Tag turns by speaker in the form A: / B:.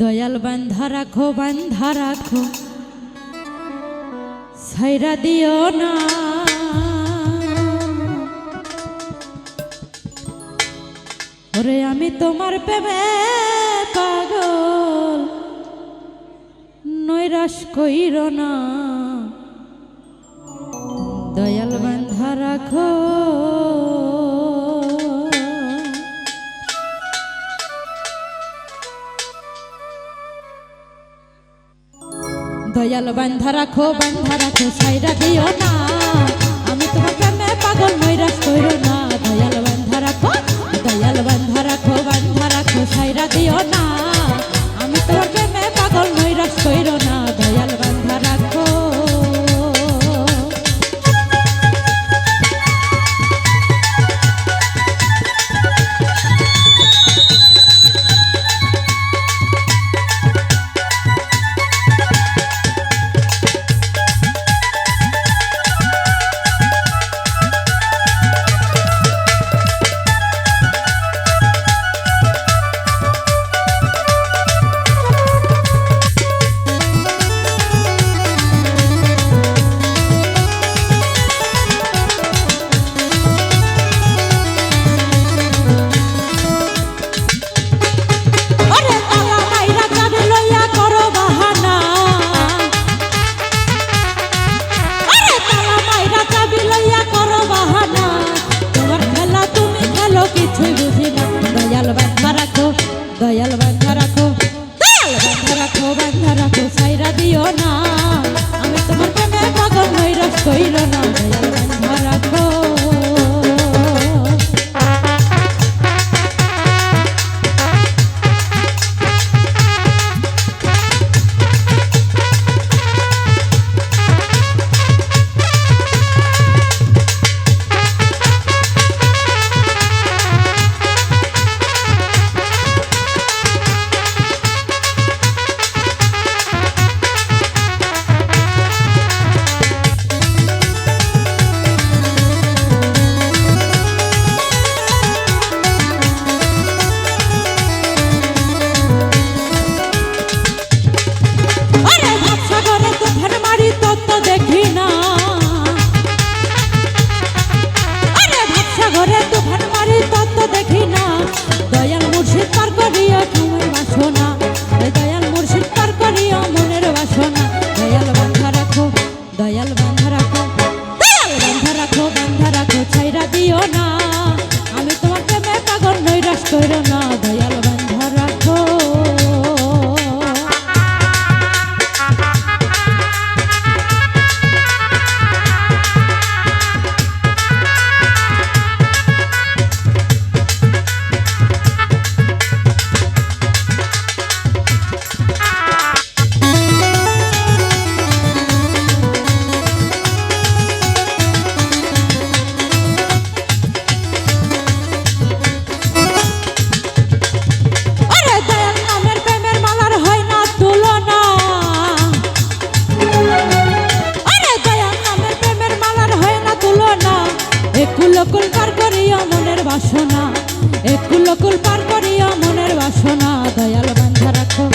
A: দয়াল বান্ধা রাখো ছাইরা দিও না। ওরে আমি তোমার প্রেমে পাগল, নৈরাশ কইরো না। দয়াল বান্ধা রাখো দয়াল বান্ধা রাখো ছাইরা দিও না। আমি তোমার প্রেমে পাগল, নৈরাশ কইরো না। দয়াল বান্ধা রাখো ছাইরা দিও না। আমি তোমার প্রেমে পাগল, নৈরাশ কইরো না। দয়াল বান্ধা রাখো দয়াল বান্ধা রাখো ছাইরা দিও না। আমি তোমার প্রেমে পাগল, নৈরাশ কইরো না। দয়াল বান্ধা রাখো ছাইরা দিও না। আমি তোমার প্রেমে পাগল, নৈরাশ কইরো না। দয়াল বান্ধা রাখো একুল পার করিয়া মনের বাসনা, একুল পার করিয়া মনের বাসনা। দয়াল বান্ধা রাখো